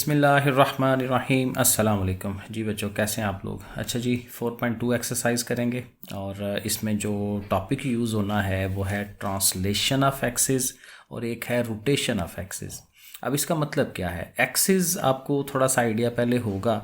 बिस्मिल्लाहिर्रहमानिर्रहीम अस्सलाम वालेकुम। जी बच्चों, कैसे हैं आप लोग? अच्छा जी, 4.2 एक्सरसाइज करेंगे और इसमें जो टॉपिक यूज़ होना है वो है ट्रांसलेशन ऑफ एक्सिस और एक है रोटेशन ऑफ एक्सिस। अब इसका मतलब क्या है? एक्सिस आपको थोड़ा सा आइडिया पहले होगा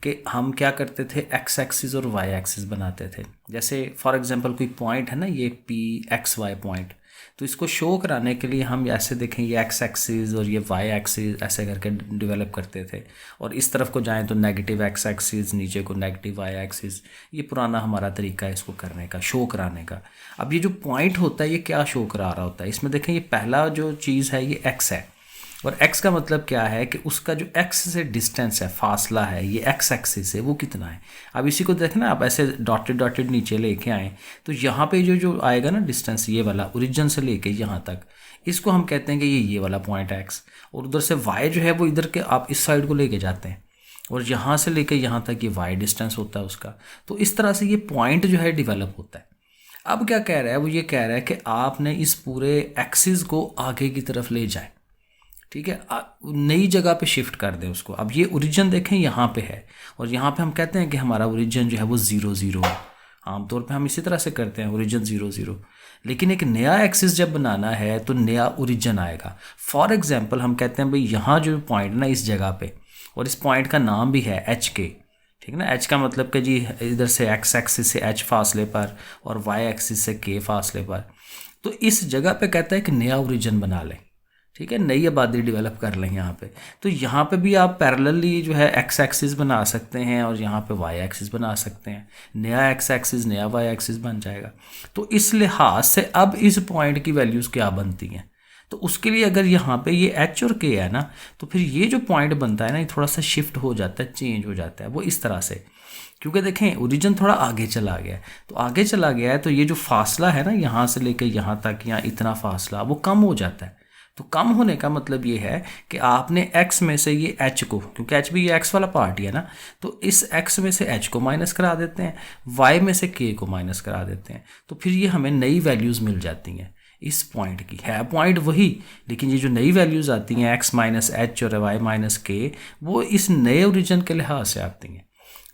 कि हम क्या करते थे, एक्स एक्सिस और वाई एक्सिस बनाते थे। जैसे फॉर एग्जांपल कोई पॉइंट है ना, ये पी एक्स वाई पॉइंट, तो इसको शो कराने के लिए हम ऐसे देखें, ये एक्स एक्सिस और ये वाई एक्सिस ऐसे करके डेवलप करते थे। और इस तरफ को जाएं तो नेगेटिव एक्स एक्सिस, नीचे को नेगेटिव वाई एक्सिस। ये पुराना हमारा तरीका है इसको करने का, शो कराने का। अब ये जो पॉइंट होता है ये क्या शो करा रहा होता है? इसमें देखें, ये पहला जो चीज़ है ये एक्स है, और x का मतलब क्या है कि उसका जो x से डिस्टेंस है, फासला है, ये x एक्सिस है, वो कितना है। अब इसी को देखना, आप ऐसे डॉटेड डॉटेड नीचे लेके आए तो यहाँ पे जो आएगा ना डिस्टेंस, ये वाला ओरिजिन से लेके यहाँ तक, इसको हम कहते हैं कि ये वाला पॉइंट है x। और उधर से y जो है वो इधर के आप इस साइड को लेके जाते हैं, और यहाँ से लेके यहाँ तक ये y डिस्टेंस होता है उसका। तो इस तरह से ये पॉइंट जो है डिवेलप होता है। अब क्या कह रहा है वो? ये कह रहा है कि आपने इस पूरे एक्सिस को आगे की तरफ ले जाए, ठीक है, नई जगह पे शिफ्ट कर दें उसको। अब ये ओरिजिन देखें यहाँ पे है, और यहाँ पे हम कहते हैं कि हमारा ओरिजिन जो है वो 0 0 है। आमतौर पे हम इसी तरह से करते हैं, ओरिजिन 0 0। लेकिन एक नया एक्सिस जब बनाना है तो नया ओरिजिन आएगा। फॉर एग्जांपल हम कहते हैं भाई यहाँ जो पॉइंट ना इस जगह पे, और इस पॉइंट का नाम भी है एच के, ठीक है ना। एच का मतलब कि जी इधर से एक्स एक्सिस से एच फासले पर और वाई एक्सिस से के फासले पर। तो इस जगह पे कहता है कि नया ओरिजिन बना लें, ठीक है, नई आबादी डेवलप कर लें यहाँ पे। तो यहाँ पे भी आप पैरेलली जो है एक्स एक्सिस बना सकते हैं और यहाँ पे वाई एक्सिस बना सकते हैं। नया एक्स एक्सिस नया वाई एक्सिस बन जाएगा। तो इस लिहाज से अब इस पॉइंट की वैल्यूज़ क्या बनती हैं? तो उसके लिए अगर यहाँ पे ये एच और के है ना, तो फिर ये जो पॉइंट बनता है ना, ये थोड़ा सा शिफ्ट हो जाता है, चेंज हो जाता है वो इस तरह से। क्योंकि देखें ओरिजिन थोड़ा आगे चला गया है, तो आगे चला गया है तो ये जो फासला है ना यहाँ से लेकर यहाँ तक, या इतना फासला, वो कम हो जाता है। तो कम होने का मतलब ये है कि आपने x में से ये h को, क्योंकि h भी ये x वाला पार्ट ही है ना, तो इस x में से h को माइनस करा देते हैं, y में से k को माइनस करा देते हैं। तो फिर ये हमें नई वैल्यूज़ मिल जाती हैं इस पॉइंट की। है पॉइंट वही, लेकिन ये जो नई वैल्यूज़ आती हैं x माइनस एच और y माइनस के, वो इस नए ओरिजिन के लिहाज से आती हैं।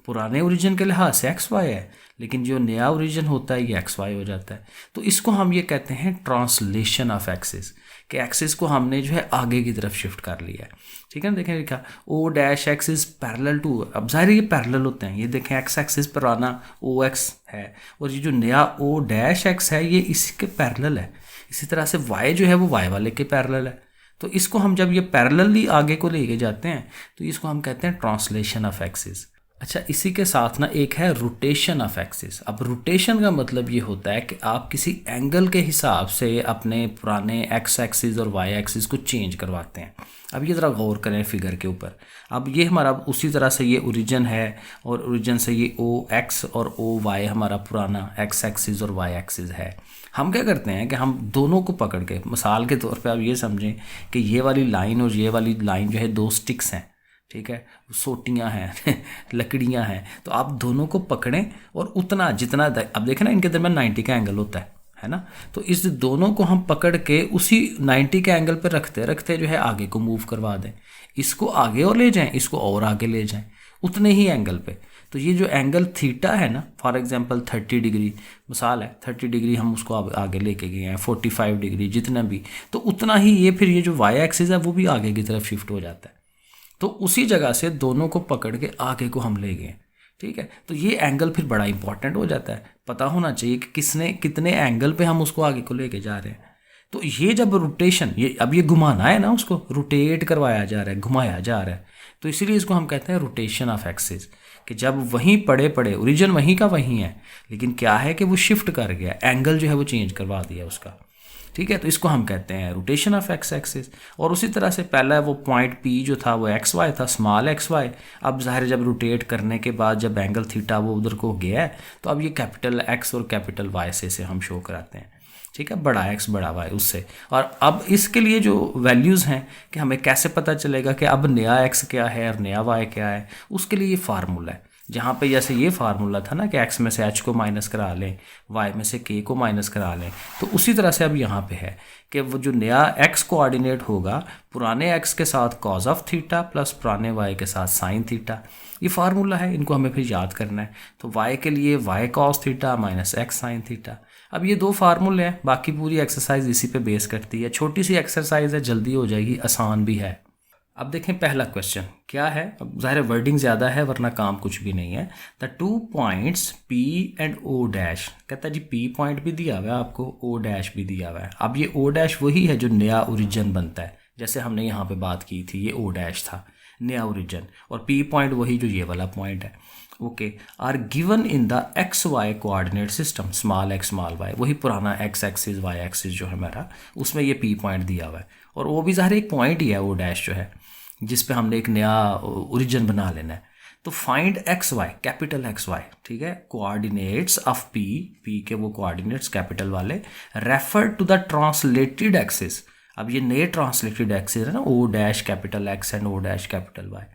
पुराने ओरिजिन के लिहाज से एक्स वाई है, लेकिन जो नया ओरिजिन होता है ये एक्स वाई हो जाता है। तो इसको हम ये कहते हैं ट्रांसलेशन ऑफ एक्सिस, कि एक्सिस को हमने जो है आगे की तरफ शिफ्ट कर लिया है, ठीक है ना। देखें लिखा O dash X is parallel to, अब जाहिर ये पैरेलल होते हैं। ये देखें एक्स एक्सिस पुराना ओ एक्स है, और ये जो नया ओ डैश एक्स है ये इसके पैरेलल है। इसी तरह से वाई जो है वो वाई वाले के पैरेलल है। तो इसको हम जब ये पैरेलली आगे को लेके जाते हैं तो इसको हम कहते हैं ट्रांसलेशन ऑफ एक्सिस। अच्छा, इसी के साथ ना एक है रोटेशन ऑफ एक्सिस। अब रोटेशन का मतलब ये होता है कि आप किसी एंगल के हिसाब से अपने पुराने एक्स एक्सिस और वाई एक्सिस को चेंज करवाते हैं। अब ये ज़रा गौर करें फिगर के ऊपर। अब ये हमारा उसी तरह से ये ओरिजिन है, और ओरिजिन से ये ओ एक्स और ओ वाई हमारा पुराना एक्स एक्सिस और वाई एक्सिस है। हम क्या करते हैं कि हम दोनों को पकड़ के, मिसाल के तौर पे आप ये समझें कि ये वाली लाइन और ये वाली लाइन जो है दो स्टिक्स हैं, ठीक है, सोटियाँ हैं लकड़ियाँ हैं। तो आप दोनों को पकड़ें और उतना जितना, अब देखें ना इनके दरमियान 90 का एंगल होता है ना। तो इस दोनों को हम पकड़ के उसी 90 के एंगल पर रखते रखते जो है आगे को मूव करवा दें। इसको आगे और ले जाएं, इसको और आगे ले जाएं, उतने ही एंगल पे। तो ये जो एंगल थीटा है ना, फॉर एग्जांपल 30 डिग्री मिसाल है, 30 डिग्री हम उसको आगे लेके गए हैं, 45 डिग्री, जितना भी, तो उतना ही ये फिर ये जो वाई एक्सिस है वो भी आगे की तरफ शिफ्ट हो जाता है। तो उसी जगह से दोनों को पकड़ के आगे को हम ले गए, ठीक है। तो ये एंगल फिर बड़ा इंपॉर्टेंट हो जाता है। पता होना चाहिए कि किसने कितने एंगल पे हम उसको आगे को लेके जा रहे हैं। तो ये जब रोटेशन, ये अब ये घुमाना है ना, उसको रोटेट करवाया जा रहा है, घुमाया जा रहा है, तो इसीलिए इसको हम कहते हैं रोटेशन ऑफ एक्सिस। कि जब वहीं पड़े ओरिजिन वहीं का वहीं है, लेकिन क्या है कि वो शिफ्ट कर गया, एंगल जो है वो चेंज करवा दिया उसका, ठीक है। तो इसको हम कहते हैं रोटेशन ऑफ एक्स एक्सिस। और उसी तरह से पहला वो पॉइंट पी जो था वो एक्स वाई था, स्मॉल एक्स वाई। अब ज़ाहिर जब रोटेट करने के बाद जब एंगल थीटा वो उधर को गया है, तो अब ये कैपिटल एक्स और कैपिटल वाई से हम शो कराते हैं, ठीक है, बड़ा एक्स बड़ा वाई उससे। और अब इसके लिए जो वैल्यूज़ हैं कि हमें कैसे पता चलेगा कि अब नया एक्स क्या है और नया वाई क्या है, उसके लिए ये फार्मूला है। जहाँ पे जैसे ये फार्मूला था ना कि x में से h को माइनस करा लें, y में से k को माइनस करा लें, तो उसी तरह से अब यहाँ पे है कि वो जो नया x कोऑर्डिनेट होगा पुराने x के साथ कॉज ऑफ थीटा प्लस पुराने y के साथ साइन थीटा, ये फार्मूला है, इनको हमें फिर याद करना है। तो y के लिए y cos theta minus x sine theta. अब ये दो फार्मूले हैं, बाकी पूरी एक्सरसाइज इसी पे बेस करती है। छोटी सी एक्सरसाइज है, जल्दी हो जाएगी, आसान भी है। अब देखें पहला क्वेश्चन क्या है। अब ज़ाहिर वर्डिंग ज़्यादा है वरना काम कुछ भी नहीं है। The 2 points P and O dash, कहता है जी P पॉइंट भी दिया हुआ है आपको, O डैश भी दिया हुआ है। अब ये O डैश वही है जो नया ओरिजिन बनता है, जैसे हमने यहाँ पे बात की थी, ये O डैश था नया ओरिजिन, और P पॉइंट वही जो ये वाला पॉइंट है। Okay, are given in the X Y coordinate system, small X small Y, वही पुराना एक्स एक्सिस वाई एक्सिस जो है हमारा, उसमें ये P पॉइंट दिया हुआ है, और वो भी ज़ाहिर एक पॉइंट ही है O डैश जो है, जिस पे हमने एक नया ओरिजिन बना लेना है। तो find X Y, capital X Y, ठीक है, कोऑर्डिनेट्स ऑफ पी, पी के वो कोऑर्डिनेट्स कैपिटल वाले, refer to the translated axis. अब ये नए ट्रांसलेटेड एक्सिस है ना, O dash capital X and O dash capital Y.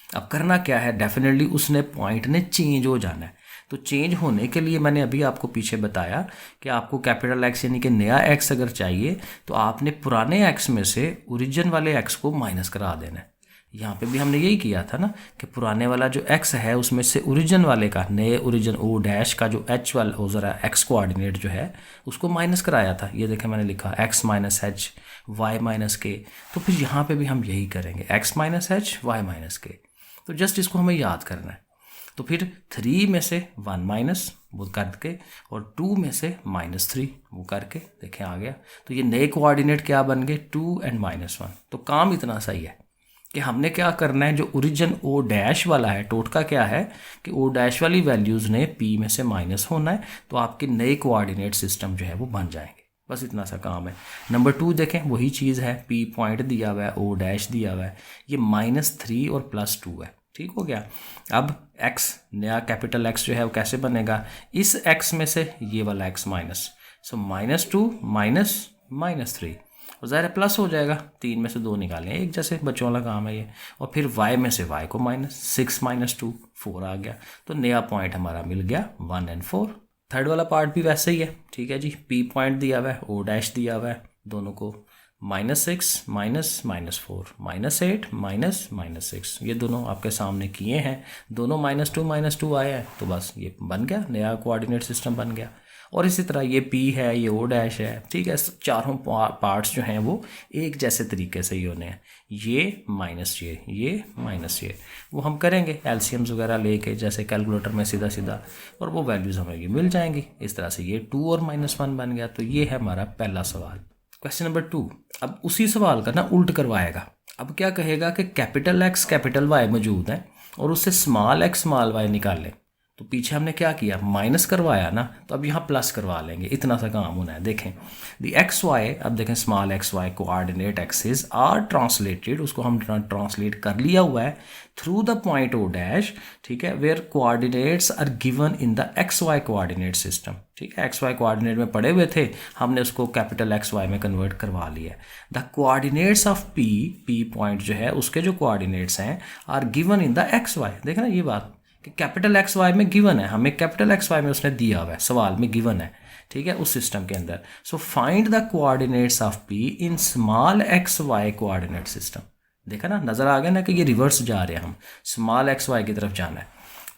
अब करना क्या है, डेफिनेटली उसने पॉइंट ने चेंज हो जाना है। तो चेंज होने के लिए मैंने अभी आपको पीछे बताया कि आपको कैपिटल एक्स यानी कि नया एक्स अगर चाहिए तो आपने पुराने एक्स में से ओरिजिन वाले एक्स को माइनस करा देना है। यहाँ पे भी हमने यही किया था ना कि पुराने वाला जो x है उसमें से ओरिजिन वाले का, नए ओरिजिन ओ डैश का जो h वाला हो ज़रा x कोऑर्डिनेट जो है उसको माइनस कराया था। ये देखें मैंने लिखा x minus H Y minus K. तो फिर यहाँ पे भी हम यही करेंगे, x minus H Y minus K. तो जस्ट इसको हमें याद करना है। तो फिर 3 में से 1 माइनस वो करके, और 2 में से -3 वो करके, देखें आ गया। तो ये नए कोऑर्डिनेट क्या बन गए, 2 एंड -1। तो काम इतना सही है कि हमने क्या करना है, जो ओरिजिन ओ डैश वाला है, टोटका क्या है कि ओ डैश वाली वैल्यूज़ ने पी में से माइनस होना है, तो आपके नए कोऑर्डिनेट सिस्टम जो है वो बन जाएंगे। बस इतना सा काम है। नंबर 2 देखें, वही चीज़ है, पी पॉइंट दिया हुआ है, ओ डैश दिया हुआ है, ये -3 और +2 है, ठीक हो गया। अब x, नया कैपिटल x जो है वो कैसे बनेगा, इस x में से ये वाला x माइनस, सो -2 -3, और ज़ाहिर प्लस हो जाएगा, 3 में से 2 निकालें, एक जैसे बच्चों वाला काम है ये। और फिर y में से y को माइनस, 6 -2 4 आ गया। तो नया पॉइंट हमारा मिल गया 1 और 4। थर्ड वाला पार्ट भी वैसे ही है, ठीक है जी। p पॉइंट दिया हुआ है, o डैश दिया हुआ है, दोनों को -6 -4 -8 -6, ये दोनों आपके सामने किए हैं, दोनों -2 आए हैं, तो बस ये बन गया, नया कोऑर्डिनेट सिस्टम बन गया। और इसी तरह ये P है, ये O डैश है, ठीक है। चारों पार्ट्स जो हैं वो एक जैसे तरीके से ही होने हैं, ये माइनस ये माइनस ये, वो हम करेंगे एलसीएम्स वगैरह लेके, जैसे कैलकुलेटर में सीधा सीधा, और वो वैल्यूज़ हमें ये मिल जाएंगी। इस तरह से ये 2 और -1 बन गया। तो ये है हमारा पहला सवाल। क्वेश्चन नंबर 2, अब उसी सवाल का ना उल्ट करवाएगा। अब क्या कहेगा कि कैपिटल एक्स कैपिटल वाई मौजूद है और उससे स्मॉल एक्स स्मॉल वाई निकाल लें। तो पीछे हमने क्या किया, माइनस करवाया ना, तो अब यहाँ प्लस करवा लेंगे, इतना सा काम होना है। देखें दी एक्स वाई, अब देखें small X Y coordinate axis are translated, उसको हम ट्रांसलेट कर लिया हुआ है through the point O dash, ठीक है, where coordinates are given in the X Y coordinate system, ठीक है। एक्स वाई कोऑर्डिनेट में पड़े हुए थे, हमने उसको कैपिटल एक्स वाई में कन्वर्ट करवा लिया। The coordinates of P, P point जो है उसके जो कोऑर्डिनेट्स हैं are given in the X Y. देखें ना ये बात कि कैपिटल एक्स वाई में गिवन है, हमें कैपिटल एक्स वाई में उसने दिया हुआ है, सवाल में गिवन है, ठीक है, उस सिस्टम के अंदर। So find the coordinates of P in small X Y coordinate system. देखा ना, नजर आ गया ना कि ये रिवर्स जा रहे हैं, हम स्मॉल एक्स वाई की तरफ जाना है।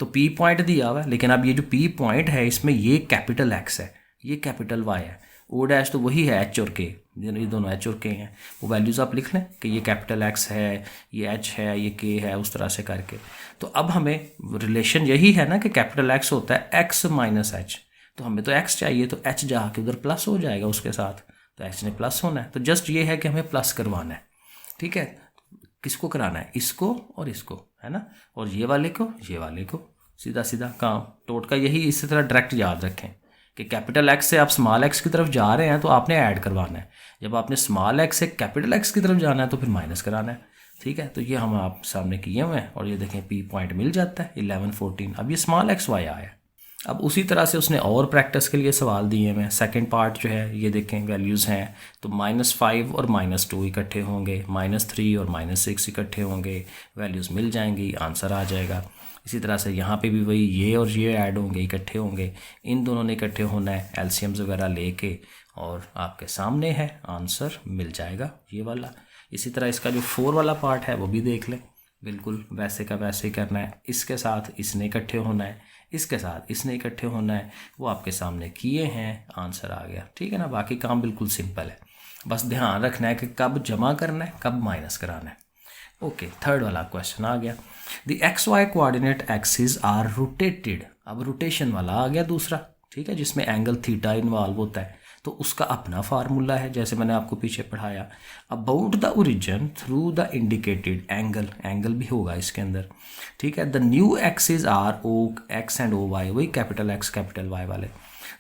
तो पी पॉइंट दिया हुआ है, लेकिन अब ये जो पी पॉइंट है इसमें ये कैपिटल एक्स है, ये कैपिटल वाई है, ओ डैश तो वही है एच और के, ये दोनों एच और के हैं। वो वैल्यूज़ आप लिख लें कि ये कैपिटल एक्स है, ये एच है, ये के है, उस तरह से करके। तो अब हमें रिलेशन यही है ना कि कैपिटल एक्स होता है एक्स माइनस एच, तो हमें तो एक्स चाहिए, तो एच जाके उधर प्लस हो जाएगा उसके साथ, तो एच ने प्लस होना है। तो जस्ट ये है कि हमें प्लस करवाना है, ठीक है। किसको कराना है, इसको और इसको, है ना, और ये वाले को, सीधा सीधा काम। टोटका यही, इसी तरह डायरेक्ट याद रखें कि कैपिटल एक्स से आप स्मॉल एक्स की तरफ जा रहे हैं तो आपने ऐड करवाना है, जब आपने स्मॉल एक्स से कैपिटल एक्स की तरफ जाना है तो फिर माइनस कराना है, ठीक है। तो ये हम आप सामने किए हुए हैं, और ये देखें पी पॉइंट मिल जाता है 11 14। अब ये स्मॉल एक्स वाई आया। अब उसी तरह से उसने और प्रैक्टिस के लिए सवाल दिए हैं। सेकंड पार्ट जो है ये देखें, वैल्यूज़ हैं तो -5 और -2 इकट्ठे होंगे, -3 और -6 इकट्ठे होंगे, वैल्यूज़ मिल जाएंगी, आंसर आ जाएगा। इसी तरह से यहाँ पे भी वही ये और ये ऐड होंगे, इकट्ठे होंगे, इन दोनों ने इकट्ठे होना है एलसीएम्स वगैरह लेके, और आपके सामने है आंसर मिल जाएगा ये वाला। इसी तरह इसका जो 4 वाला पार्ट है वो भी देख लें, बिल्कुल वैसे का वैसे ही करना है। इसके साथ इसने इकट्ठे होना है, इसके साथ इसने इकट्ठे होना है, वो आपके सामने किए हैं, आंसर आ गया। ठीक है ना, बाकी काम बिल्कुल सिंपल है, बस ध्यान रखना है कि कब जमा करना है कब माइनस कराना है। ओके, थर्ड वाला क्वेश्चन आ गया, the X Y coordinate axis are rotated. अब रोटेशन वाला आ गया दूसरा, ठीक है, जिसमें एंगल थीटा इन्वॉल्व होता है, तो उसका अपना फार्मूला है जैसे मैंने आपको पीछे पढ़ाया। About the origin through the indicated angle, angle भी होगा इसके अंदर, ठीक है। The new axis are O X and O Y, वही कैपिटल एक्स कैपिटल वाई वाले।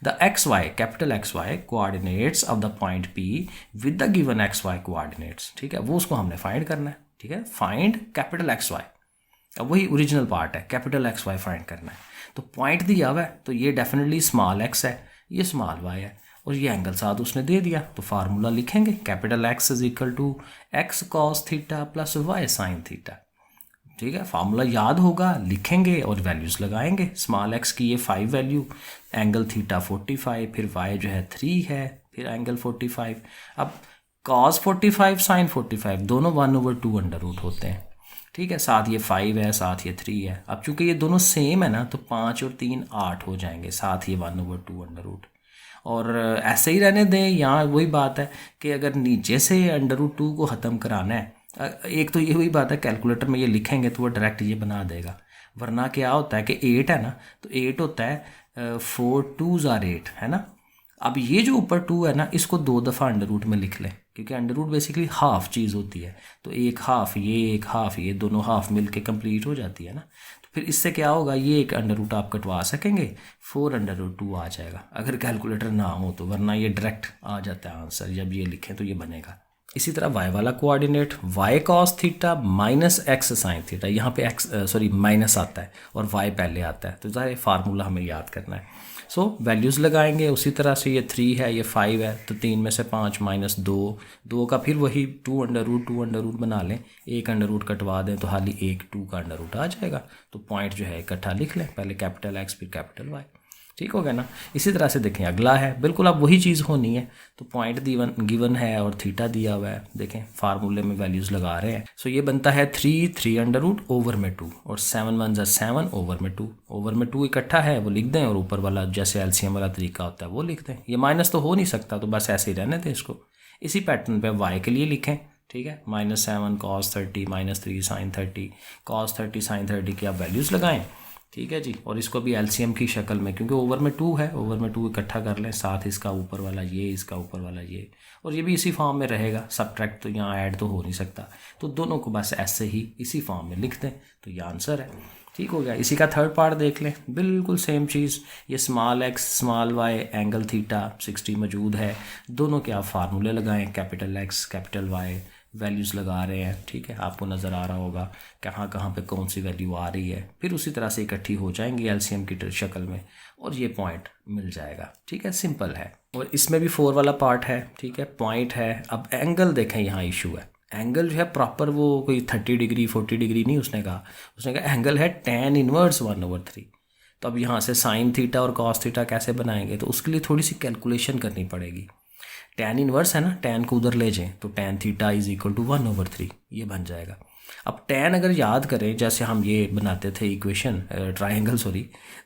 The X Y capital X Y coordinates of the point P with the given X Y coordinates, ठीक है, वो उसको हमने फाइंड करना है। ठीक है, फाइंड कैपिटल एक्स वाई, अब वही ओरिजिनल पार्ट है, कैपिटल एक्स वाई फाइंड करना है। तो पॉइंट दिया हुआ है तो ये डेफिनेटली स्मॉल एक्स है, ये स्मॉल वाई है, और ये एंगल साथ उसने दे दिया, तो फार्मूला लिखेंगे capital X is equal to X cos theta plus Y sine theta. ठीक है, फार्मूला याद होगा, लिखेंगे और वैल्यूज़ लगाएंगे। स्मॉल एक्स की ये 5 वैल्यू, एंगल थीटा 45, फिर वाई जो है 3 है, फिर एंगल 45। अब कॉस 45 साइन 45 दोनों 1/2 अंडर रूट होते हैं। ठीक है, साथ ये 5 है, साथ ये 3 है। अब चूंकि ये दोनों सेम है ना, तो 5 और 3 8 हो जाएंगे, साथ ये 1/2 अंडर रूट। और ऐसे ही रहने दें, यहाँ वही बात है कि अगर नीचे से √2 को ख़त्म कराना है, एक तो ये वही बात है, कैलकुलेटर में ये लिखेंगे तो वो डायरेक्ट ये बना देगा, वरना क्या होता है कि 8 है ना, तो 8 होता है 4 2s are 8, है ना। अब ये जो ऊपर 2 है ना, इसको 2 दफ़ा अंडर रूट में लिख लें, क्योंकि अंडर रूट बेसिकली हाफ चीज़ होती है, तो एक हाफ ये एक हाफ ये, दोनों हाफ मिल के कम्प्लीट हो जाती है ना। तो फिर इससे क्या होगा, ये एक अंडर रूट आप कटवा सकेंगे, 4√2 आ जाएगा अगर कैलकुलेटर ना हो तो, वरना ये डायरेक्ट आ जाता है आंसर, जब ये लिखें तो ये बनेगा। इसी तरह y वाला coordinate y cos theta minus x sine theta, यहाँ पे माइनस आता है और y पहले आता है, तो ज़ाहिर फार्मूला हमें याद करना है। सो वैल्यूज़ लगाएंगे उसी तरह से, ये 3 है ये 5 है, तो 3 में से 5 माइनस 2 का फिर वही 2√2 बना लें, एक अंडर रूट कटवा दें तो हाली एक 2 का अंडर रूट आ जाएगा। तो पॉइंट जो है इकट्ठा लिख लें, पहले कैपिटल x फिर कैपिटल y, ठीक हो गया ना। इसी तरह से देखें अगला है, बिल्कुल अब वही चीज़ होनी है, तो पॉइंट गिवन है और थीटा दिया हुआ है, देखें फार्मूले में वैल्यूज़ लगा रहे हैं। सो ये बनता है 3 अंडर रूट ओवर में 2, और 7 1 7 ओवर में 2, ओवर में 2 इकट्ठा है वो लिख दें, और ऊपर वाला जैसे एलसीएम वाला तरीका होता है वो लिख दें। ये माइनस तो हो नहीं सकता, तो बस ऐसे ही रहने दें इसको। इसी पैटर्न पर वाई के लिए लिखें, ठीक है, -7 cos 30 -3 sin 30 cos 30 sin 30 की आप वैल्यूज़ लगाएं, ठीक है जी। और इसको भी एलसीएम की शक्ल में, क्योंकि ओवर में 2 है, ओवर में 2 इकट्ठा कर लें, साथ इसका ऊपर वाला ये, इसका ऊपर वाला ये, और ये भी इसी फॉर्म में रहेगा, सब्ट्रैक्ट तो यहाँ ऐड तो हो नहीं सकता, तो दोनों को बस ऐसे ही इसी फॉर्म में लिख दें, तो ये आंसर है। ठीक हो गया। इसी का थर्ड पार्ट देख लें, बिल्कुल सेम चीज़, ये small x small y angle theta 60 मौजूद है, दोनों के आप फार्मूले लगाएं, capital x capital y, values लगा रहे हैं, ठीक है, आपको नज़र आ रहा होगा कहाँ कहाँ पे कौन सी वैल्यू आ रही है, फिर उसी तरह से इकट्ठी हो जाएंगी एलसीएम की शक्ल में, और ये पॉइंट मिल जाएगा। ठीक है, सिंपल है। और इसमें भी 4 वाला पार्ट है, ठीक है, पॉइंट है। अब एंगल देखें, यहाँ इशू है, एंगल जो है प्रॉपर वो कोई 30 डिग्री 40 डिग्री नहीं, उसने कहा एंगल है tan इनवर्स 1/3। तो अब यहाँ से साइन थीटा और कॉस थीटा कैसे बनाएंगे, तो उसके लिए थोड़ी सी कैलकुलेशन करनी पड़ेगी। tan इनवर्स है ना, tan को उधर ले जाएं तो tan theta is equal to 1/3 ये बन जाएगा। अब tan अगर याद करें, जैसे हम ये बनाते थे इक्वेशन ट्रायंगल,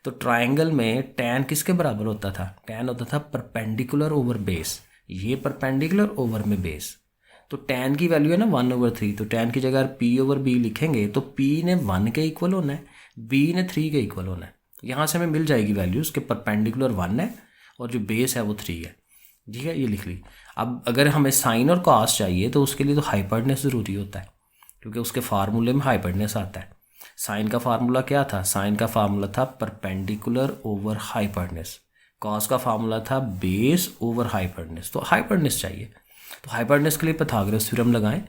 तो ट्रायंगल में tan किसके बराबर होता था, tan होता था परपेंडिकुलर ओवर बेस, ये परपेंडिकुलर ओवर में बेस, तो tan की वैल्यू है ना 1/3, तो tan की जगह P/B लिखेंगे तो P ने 1 के इक्वल होना है, B ने 3 के इक्वल होना है। यहाँ से हमें मिल जाएगी वैल्यूज़ के परपेंडिकुलर 1 है और जो बेस है वो 3 है, ठीक है, ये लिख ली। अब अगर हमें साइन और कॉस चाहिए तो उसके लिए तो हाइपरनेस ज़रूरी होता है, क्योंकि उसके फार्मूले में हाइपरनेस आता है। साइन का फार्मूला क्या था, साइन का फार्मूला था परपेंडिकुलर ओवर हाइपरनेस, कॉस का फार्मूला था बेस ओवर हाइपरनेस, तो हाइपरनेस चाहिए। तो हाइपरनेस के लिए पाइथागोरस थ्योरम लगाएं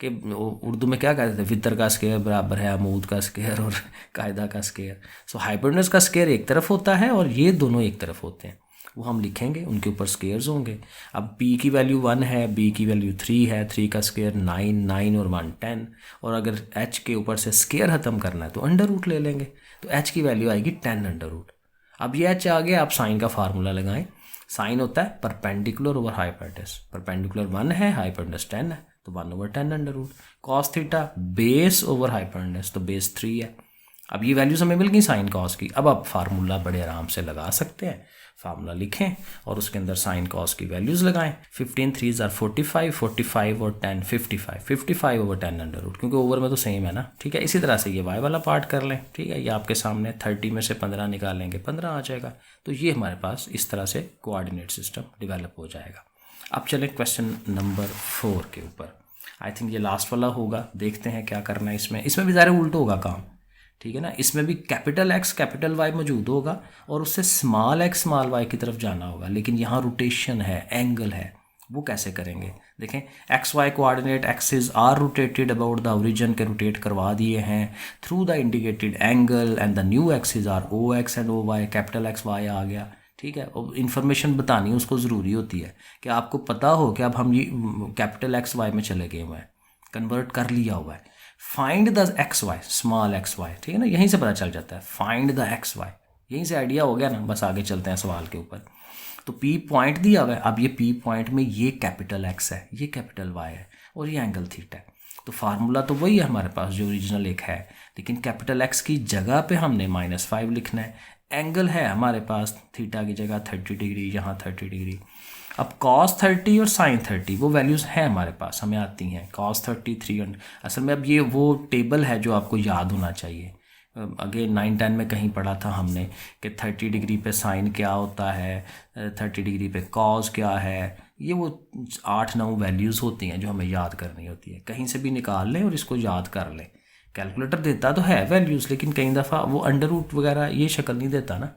कि उर्दू में क्या कहते थे, वितर का स्क्वायर बराबर है अमूद का स्क्वायर और कायदा का स्क्वायर। सो हाइपरनेस का स्क्वायर एक तरफ होता है और ये दोनों एक तरफ होते हैं, वो हम लिखेंगे, उनके ऊपर स्क्वायर्स होंगे। अब p की वैल्यू 1 है, b की वैल्यू 3 है, 3 का स्क्वायर 9 और 1 10, और अगर h के ऊपर से स्क्वायर ख़त्म करना है तो अंडर रूट ले लेंगे। तो एच की वैल्यू आएगी 10√। अब ये एच आ गया, आप साइन का फार्मूला लगाएं। साइन होता है परपेंडिकुलर ओवर हाइपोटेनस, परपेंडिकुलर 1 है, हाइपोटेनस 10 है, तो 1/10√। Cos theta base over hypotenuse, तो बेस 3 है। अब ये वैल्यूज हमें मिल गई साइन कॉस की। अब आप फार्मूला बड़े आराम से लगा सकते हैं। फार्मूला लिखें और उसके अंदर साइन कॉस की वैल्यूज लगाएं। 15 3 45, 45 और 10 55, 55/10√, क्योंकि ओवर में तो सेम है ना। ठीक है, इसी तरह से ये वाई वाला पार्ट कर लें। ठीक है, ये आपके सामने 30 में से 15 निकालेंगे, 15 आ जाएगा। तो ये हमारे पास इस तरह से कोऑर्डिनेट सिस्टम डेवलप हो जाएगा। अब चलें क्वेश्चन नंबर 4 के ऊपर। आई थिंक ये लास्ट वाला होगा, देखते हैं क्या करना है इसमें। इसमें भी ज़्यादा उल्ट होगा काम, ठीक है ना। इसमें भी कैपिटल एक्स कैपिटल वाई मौजूद होगा और उससे स्मॉल एक्स स्मॉल वाई की तरफ जाना होगा, लेकिन यहाँ रोटेशन है, एंगल है, वो कैसे करेंगे। देखें, X Y coordinate axis are rotated about the origin के रोटेट करवा दिए हैं through the indicated angle and the new axis are O X and O Y. Capital X Y आ गया, ठीक है। और इन्फॉर्मेशन बतानी उसको ज़रूरी होती है कि आपको पता हो कि अब हम ये कैपिटल एक्स वाई में चले गए हुए हैं, कन्वर्ट कर लिया हुआ है। Find the X Y, small X Y, ठीक है ना, यहीं से पता चल जाता है। फाइंड द एक्स वाई, यहीं से आइडिया हो गया ना। बस आगे चलते हैं सवाल के ऊपर। तो पी पॉइंट दिया हुआ है। अब ये पी पॉइंट में ये कैपिटल एक्स है, ये कैपिटल वाई है और ये एंगल थीटा है। तो फार्मूला तो वही है हमारे पास जो ओरिजिनल एक है, लेकिन कैपिटल एक्स की जगह पे हमने -5 लिखना है। एंगल है हमारे पास थीटा की जगह 30 डिग्री, यहाँ 30 डिग्री। अब cos 30 और sin 30 वो वैल्यूज़ हैं हमारे पास, हमें आती हैं। cos 30 300, असल में अब ये वो टेबल है जो आपको याद होना चाहिए। अगे 9-10 में कहीं पढ़ा था हमने कि 30 डिग्री पे साइन क्या होता है, 30 डिग्री पे cos क्या है। ये वो 8-9 वैल्यूज़ होती हैं जो हमें याद करनी होती है। कहीं से भी निकाल लें और इसको याद कर लें। कैलकुलेटर देता तो है वैल्यूज़, लेकिन कई दफ़ा वो अंडर रूट वगैरह ये शक्ल नहीं देता ना।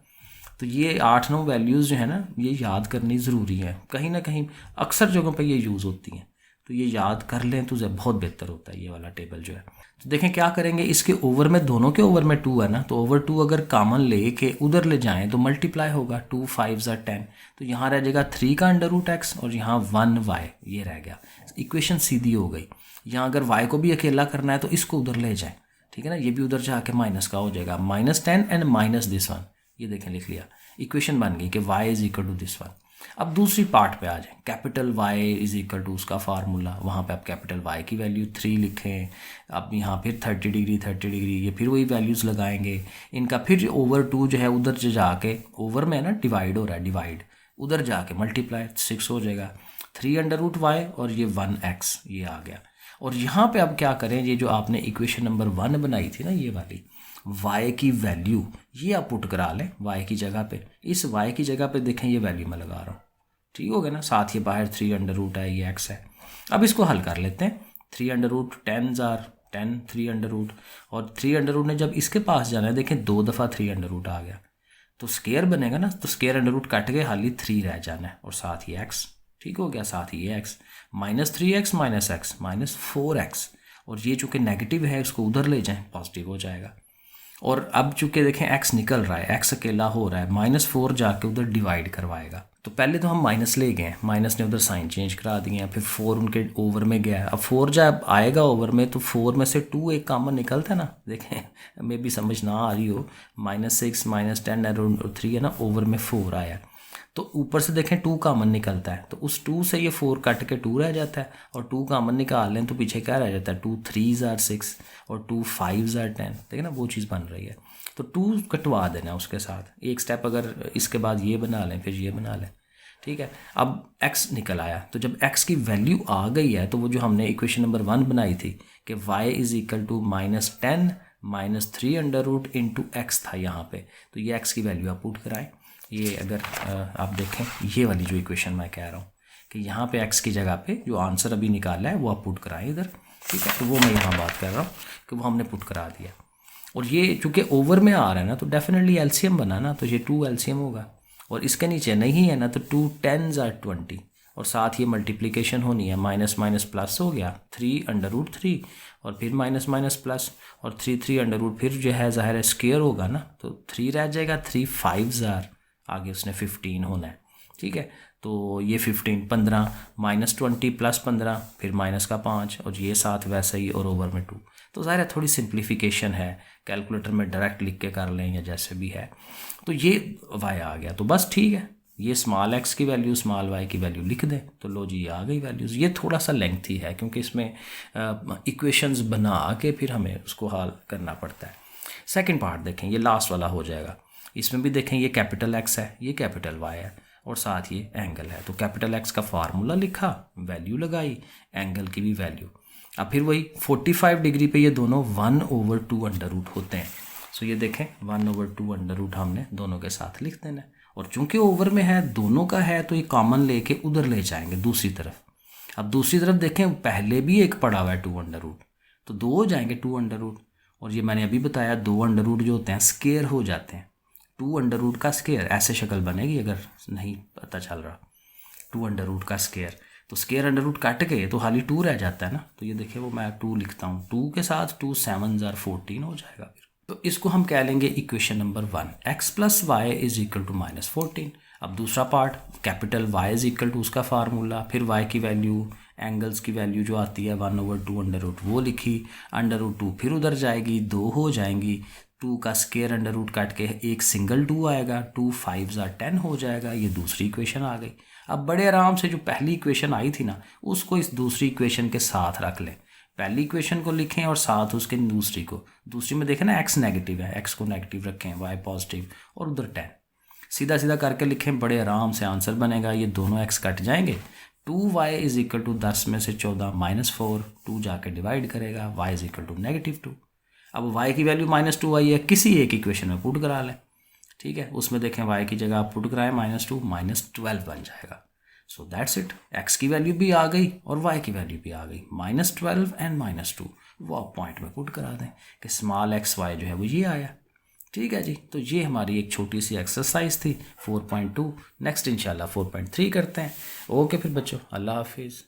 तो ये 8-9 वैल्यूज़ जो है ना, ये याद करनी ज़रूरी है। कहीं ना कहीं अक्सर जगहों पे ये यूज़ होती हैं, तो ये याद कर लें तो बहुत बेहतर होता है ये वाला टेबल जो है। तो देखें क्या करेंगे, इसके ओवर में, दोनों के ओवर में 2 है ना, तो ओवर 2 अगर कॉमन ले के उधर ले जाएं तो मल्टीप्लाई होगा। 2 5 10, तो यहाँ रह जाएगा 3 का √x और यहाँ 1y, ये रह गया। इक्वेशन सीधी हो गई। यहाँ अगर y को भी अकेला करना है तो इसको उधर ले जाएं, ठीक है ना। ये भी उधर जाके माइनस का हो जाएगा, -10 एंड माइनस दिस वन। ये देखें लिख लिया, इक्वेशन बन गई कि y is equal to this one. अब दूसरी पार्ट पे आ जाए, capital Y is equal to उसका फार्मूला, वहाँ पे आप कैपिटल Y की वैल्यू 3 लिखें। अब यहाँ फिर 30 डिग्री 30 डिग्री, ये फिर वही वैल्यूज़ लगाएंगे इनका। फिर ओवर 2 जो है उधर जो जाके, ओवर में है ना डिवाइड हो रहा है, डिवाइड उधर जाके मल्टीप्लाई 6 हो जाएगा। 3√y और ये 1x ये आ गया। और यहाँ पे अब क्या करें, ये जो आपने इक्वेशन नंबर 1 बनाई थी ना, ये वाली y की वैल्यू ये आप पुट करा लें y की जगह पे। इस y की जगह पे देखें ये वैल्यू मैं लगा रहा हूँ, ठीक हो गया ना। साथ ही बाहर 3√ है, ये x है। अब इसको हल कर लेते हैं। 3√ 10 3√ और 3√ ने जब इसके पास जाना है, देखें 2 दफ़ा 3√ आ गया तो स्केयर बनेगा ना, तो स्केयर √ कट के खाली 3 रह जाना है और साथ ही x, ठीक हो गया। साथ ही ये x, -3x -x -4x, और ये चूँकि नेगेटिव है इसको उधर ले जाएं, पॉजिटिव हो जाएगा। और अब चूँकि देखें x निकल रहा है, x अकेला हो रहा है, -4 जाके उधर डिवाइड करवाएगा। तो पहले तो हम माइनस ले गए, माइनस ने उधर साइन चेंज करा दिए हैं, फिर 4 उनके ओवर में गया। अब 4 जब आएगा ओवर में तो 4 में से 2 एक कॉमन निकलता है ना। देखें हमें भी समझ ना आ रही हो, -6 -10 और 3 है ना, ओवर में 4 आया तो ऊपर से देखें 2 कॉमन निकलता है, तो उस 2 से ये 4 कट के 2 रह जाता है और 2 कॉमन निकाल लें तो पीछे क्या रह जाता है, 2 3s are 6 और 2 5s are 10। देखिए ना वो चीज़ बन रही है, तो 2 कटवा देना उसके साथ। एक स्टेप अगर इसके बाद ये बना लें फिर ये बना लें, ठीक है। अब x निकल आया, तो जब x की वैल्यू आ गई है तो वो जो हमने इक्वेशन नंबर 1 बनाई थी कि y is equal to -10 -3√ into x था यहाँ पे, तो ये x की वैल्यू आप पुट कराएं। ये अगर आप देखें ये वाली जो इक्वेशन मैं कह रहा हूँ कि यहाँ पे x की जगह पे जो आंसर अभी निकाला है वो आप पुट कराएं इधर, ठीक है। तो वो मैं यहाँ बात कर रहा हूँ कि वो हमने पुट करा दिया। और ये चूँकि ओवर में आ रहा है ना, तो डेफिनेटली एलसीएम बना ना, तो ये 2 एलसीएम होगा। और इसके नीचे नहीं है ना, तो 2 10s are 20 और साथ ये मल्टीप्लिकेशन होनी है, माइनस माइनस प्लस हो गया 3√3 और फिर माइनस माइनस प्लस और 3 फिर जो है ज़ाहिर है स्क्वायर होगा ना, तो 3 रह जाएगा, 3 5s are, आगे उसने 15 होना है, ठीक है। तो ये 15 15 -20 + 15 फिर माइनस का 5 और ये साथ वैसे ही और ओवर में 2, तो ज़ाहिर है थोड़ी सिंप्लीफिकेशन है, कैलकुलेटर में डायरेक्ट लिख के कर लें या जैसे भी है। तो ये y आ गया, तो बस ठीक है, ये स्मॉल x की वैल्यू स्मॉल y की वैल्यू लिख दें तो लो जी आ गई वैल्यूज़। ये थोड़ा सा लेंथी है क्योंकि इसमें इक्वेशंस बना के फिर हमें उसको हल करना पड़ता है। सेकंड पार्ट देखें, ये लास्ट वाला हो जाएगा। इसमें भी देखें ये कैपिटल x है, ये कैपिटल y है और साथ ये एंगल है। तो कैपिटल x का फार्मूला लिखा, वैल्यू लगाई, एंगल की भी वैल्यू। अब फिर वही 45 डिग्री पे ये दोनों 1/2 अंडर रूट होते हैं। सो ये देखें 1/2 अंडर रूट हमने दोनों के साथ लिख देना है। और चूंकि ओवर में है, दोनों का है, तो ये कॉमन लेके उधर ले जाएंगे दूसरी तरफ। अब दूसरी तरफ देखें, पहले भी एक पड़ा हुआ है 2 अंडर रूट, तो 2 हो जाएंगे 2 अंडर रूट। और ये मैंने अभी बताया 2 अंडर रूट जो होते हैं स्केयर हो जाते हैं। 2 अंडर रूट का स्केयर ऐसे शक्ल बनेगी अगर नहीं पता चल रहा। 2 अंडर रूट का स्केयर, तो स्केयर अंडर रूट काट के तो खाली 2 रह जाता है ना। तो ये देखिए वो मैं 2 लिखता हूँ, 2 के साथ 2 7 14 हो जाएगा फिर। तो इसको हम कह लेंगे equation number 1, x + y is equal to -14। अब दूसरा part capital Y is equal to उसका फार्मूला, फिर y की वैल्यू, एंगल्स की वैल्यू जो आती है 1/2 अंडर रूट वो लिखी, अंडर रूट 2 फिर उधर जाएगी, 2 हो जाएंगी, 2 का स्केयर अंडर रूट काट के एक सिंगल 2 आएगा, 2 5 10 हो जाएगा। ये दूसरी इक्वेशन आ गई। अब बड़े आराम से जो पहली इक्वेशन आई थी ना, उसको इस दूसरी इक्वेशन के साथ रख लें। पहली इक्वेशन को लिखें और साथ उसके दूसरी को। दूसरी में देखें ना x नेगेटिव है, x को नेगेटिव रखें, y पॉजिटिव और उधर 10। सीधा सीधा करके लिखें, बड़े आराम से आंसर बनेगा। ये दोनों x कट जाएंगे, 2y इज इक्वल टू 10 में से 14 -4, 2 जाके डिवाइड करेगा, y इज इक्वल टू -2। अब y की वैल्यू -2 आई है, किसी एक इक्वेशन में पुट करा लें, ठीक है। उसमें देखें y की जगह आप पुट कराएं -2, -12 बन जाएगा। सो दैट्स इट, x की वैल्यू भी आ गई और y की वैल्यू भी आ गई, -12 एंड -2। वो आप पॉइंट में पुट करा दें कि स्मॉल x y जो है वो ये आया, ठीक है जी। तो ये हमारी एक छोटी सी एक्सरसाइज थी 4.2। नेक्स्ट इंशाल्लाह 4.3 करते हैं। ओके फिर बच्चों, अल्लाह हाफिज़।